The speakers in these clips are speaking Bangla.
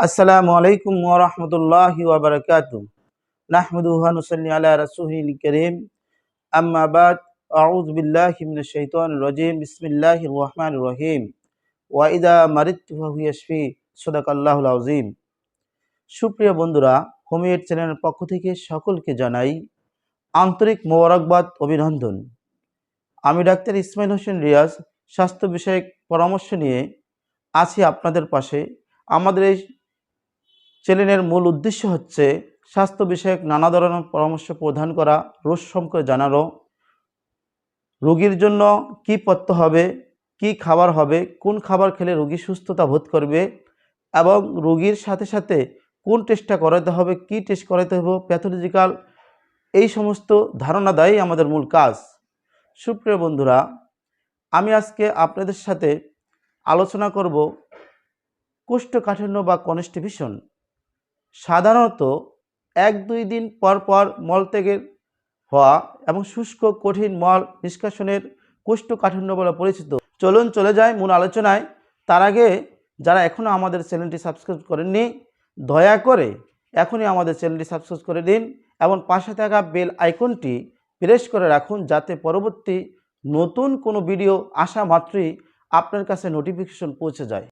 আসসালামু আলাইকুম ওয়া রাহমাতুল্লাহি ওয়া বারাকাতুহু। নাহমাদুহু ওয়া নুসাল্লি আলা রাসূলিল কারীম। আম্মা বাদ। আউযু বিল্লাহি মিনাশ শাইতানির রাজীম। বিসমিল্লাহির রহমানির রহিম। ওয়া ইযা মারিদতু ফাহুয়া ইয়াশফি। সাদাকাল্লাহুল আযীম। সুপ্রিয় বন্ধুরা, হোমিওড চ্যানেলের পক্ষ থেকে সকলকে জানাই আন্তরিক মোবারকবাদ, অভিনন্দন। আমি ডাক্তার ইসমাইল হোসেন রিয়াজ স্বাস্থ্য বিষয়ক পরামর্শ নিয়ে আছি আপনাদের পাশে। আমাদের এই চ্যানেলের মূল উদ্দেশ্য হচ্ছে স্বাস্থ্য বিষয়ক নানা ধরনের পরামর্শ প্রদান করা, রোগ সম্পর্কে জানানো, রোগীর জন্য কি পথ্য হবে, কি খাবার হবে, কোন খাবার খেলে রোগী সুস্থতা বোধ করবে এবং রোগীর সাথে সাথে কোন টেস্টটা করাতে হবে, কি টেস্ট করাতে হবে, প্যাথোলজিক্যাল, এই সমস্ত ধারণা দেয় আমাদের মূল কাজ। সুপ্রিয় বন্ধুরা, আমি আজকে আপনাদের সাথে আলোচনা করব কোষ্ঠকাঠিন্য বা কনস্টিপেশন। সাধারণত 1-2 দিন পর পর মলত্যাগের হওয়া এবং শুষ্ক কঠিন মল নিষ্কাশনের কোষ্ঠকাঠিন্য বলে পরিচিত। চলুন চলে যাই মূল আলোচনায়। তার আগে যারা এখনও আমাদের চ্যানেলটি সাবস্ক্রাইব করেননি, দয়া করে এখনই আমাদের চ্যানেলটি সাবস্ক্রাইব করে দিন এবং পাশে থাকা বেল আইকনটি প্রেস করে রাখুন, যাতে পরবর্তী নতুন কোনো ভিডিও আসা মাত্রই আপনার কাছে নোটিফিকেশন পৌঁছে যায়।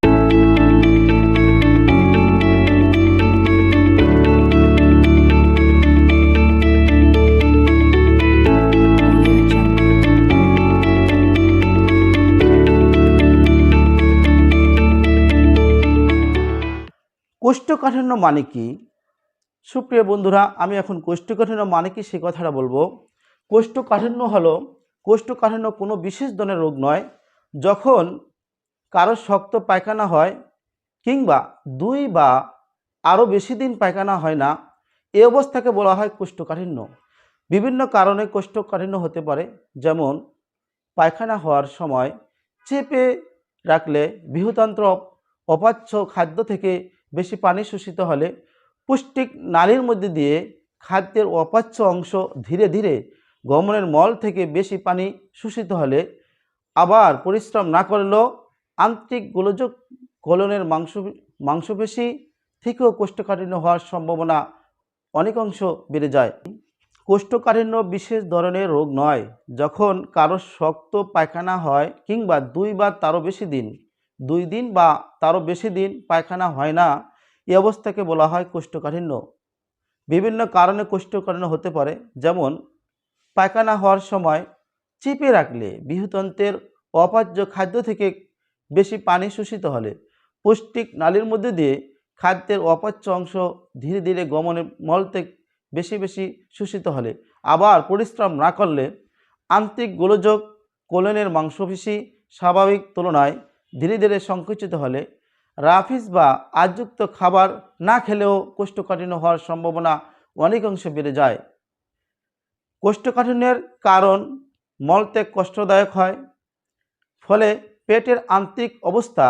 কোষ্ঠকাঠিন্য মানে কি? সুপ্রিয় বন্ধুরা, আমি এখন কোষ্ঠকাঠিন্য মানে কি সে কথাটা বলবো। কোষ্ঠকাঠিন্য কোনো বিশেষ ধরনের রোগ নয়। যখন কারো শক্ত পায়খানা হয় কিংবা 2 বা আরও বেশি দিন পায়খানা হয় না, এই অবস্থাকে বলা হয় কোষ্ঠকাঠিন্য। বিভিন্ন কারণে কোষ্ঠকাঠিন্য হতে পারে, যেমন পায়খানা হওয়ার সময় চেপে রাখলে, বৃহদান্ত্র অপাচ্য খাদ্য থেকে বেশি পানি শোষিত হলে, পুষ্টিক নালীর মধ্যে দিয়ে খাদ্যের অপাচ্য অংশ ধীরে ধীরে গমনের মল থেকে বেশি পানি শোষিত হলে, আবার পরিশ্রম না করলেও আন্তরিক গোলযোগ কোলনের মাংসপেশি থেকেও কোষ্ঠকাঠিন্য হওয়ার সম্ভাবনা অনেকাংশ বেড়ে যায়। কোষ্ঠকাঠিন্য বিশেষ ধরনের রোগ নয়। যখন কারো শক্ত পায়খানা হয় কিংবা 2 বা তারও বেশি দিন 2 দিন বা তারও বেশি দিন পায়খানা হয় না, এই অবস্থাকে বলা হয় কোষ্ঠকাঠিন্য। বিভিন্ন কারণে কোষ্ঠকাঠিন্য হতে পারে, যেমন পায়খানা হওয়ার সময় চেপে রাখলে, বৃহতন্ত্রের অপাচ্য খাদ্য থেকে বেশি পানি শোষিত হলে, পুষ্টিক নালীর মধ্যে দিয়ে খাদ্যের অপাচ্য অংশ ধীরে ধীরে গমনের মল থেকে বেশি বেশি শোষিত হলে, আবার পরিশ্রম না করলে, আন্তরিক গোলযোগ কোলনের মাংসপেশি স্বাভাবিক তুলনায় ধীরে ধীরে সংকুচিত হলে, রাফিজ বা আজযুক্ত খাবার না খেলেও কোষ্ঠকাঠিন্য হওয়ার সম্ভাবনা অনেকাংশে বেড়ে যায়। কোষ্ঠকাঠিন্যের কারণ মলত্যাগ কষ্টদায়ক হয়, ফলে পেটের আন্তরিক অবস্থা,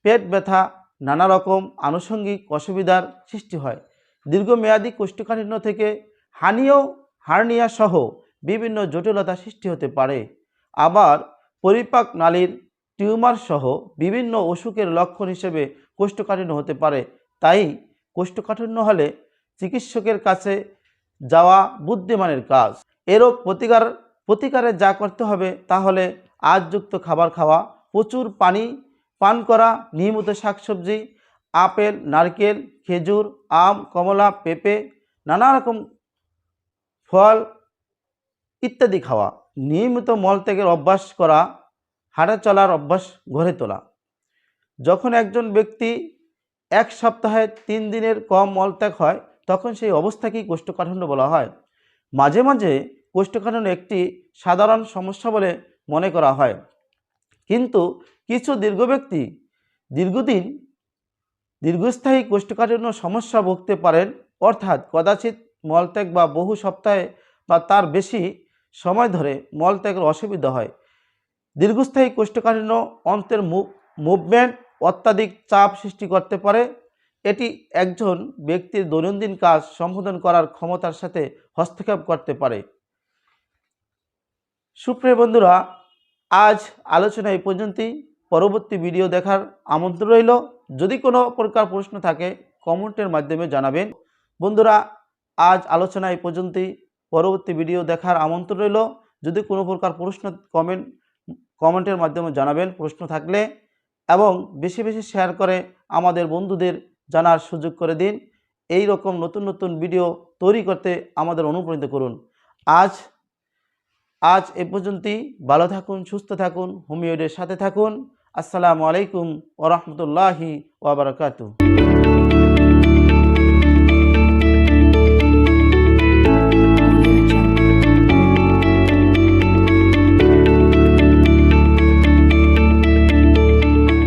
পেট ব্যথা, নানা রকম আনুষঙ্গিক অসুবিধার সৃষ্টি হয়। দীর্ঘমেয়াদী কোষ্ঠকাঠিন্য থেকে হার্নিয়া সহ বিভিন্ন জটিলতা সৃষ্টি হতে পারে। আবার পরিপাক নালীর টিউমার সহ বিভিন্ন অসুখের লক্ষণ হিসেবে কোষ্ঠকাঠিন্য হতে পারে। তাই কোষ্ঠকাঠিন্য হলে চিকিৎসকের কাছে যাওয়া বুদ্ধিমানের কাজ। এ রোগ প্রতিকারে যা করতে হবে তা হলে আঁশযুক্ত খাবার খাওয়া, প্রচুর পানি পান করা, নিয়মিত শাকসবজি, আপেল, নারকেল, খেজুর, আম, কমলা, পেঁপে, নানা রকম ফল ইত্যাদি খাওয়া, নিয়মিত মলত্যাগের অভ্যাস করা, হাঁটা চলার অভ্যাস গড়ে তোলা। যখন একজন ব্যক্তি 1 সপ্তাহে 3 দিনের কম মলত্যাগ হয়, তখন সেই অবস্থাকেই কোষ্ঠকাঠিন্য বলা হয়। মাঝে মাঝে কোষ্ঠকাঠিন্য একটি সাধারণ সমস্যা বলে মনে করা হয়, কিন্তু কিছু দীর্ঘস্থায়ী কোষ্ঠকাঠিন্য সমস্যা ভুগতে পারেন, অর্থাৎ কদাচিৎ মলত্যাগ বা বহু সপ্তাহে বা তার বেশি সময় ধরে মলত্যাগের অসুবিধা হয়। দীর্ঘস্থায়ী কোষ্ঠকাঠিন্য অন্ত্রের মুভমেন্ট অত্যাধিক চাপ সৃষ্টি করতে পারে। এটি একজন ব্যক্তির দৈনন্দিন কাজ সম্পাদন করার ক্ষমতার সাথে হস্তক্ষেপ করতে পারে। সুপ্রিয় বন্ধুরা, আজ আলোচনা এই পর্যন্তই। পরবর্তী ভিডিও দেখার আমন্ত্রণ রইল। যদি কোনো প্রকার প্রশ্ন থাকে কমেন্টের মাধ্যমে জানাবেন। বন্ধুরা, আজ আলোচনা এই পর্যন্তই। পরবর্তী ভিডিও দেখার আমন্ত্রণ রইল। যদি কোনো প্রকার প্রশ্ন কমেন্টের মাধ্যমে জানাবেন প্রশ্ন থাকলে, এবং বেশি বেশি শেয়ার করে আমাদের বন্ধুদের জানার সুযোগ করে দিন। এই রকম নতুন নতুন ভিডিও তৈরি করতে আমাদের অনুপ্রাণিত করুন। আজ এ পর্যন্তই। ভালো থাকুন, সুস্থ থাকুন, হোমিওডের সাথে থাকুন। আসসালামু আলাইকুম ওয়া রাহমাতুল্লাহি ওয়া বারাকাতুহু।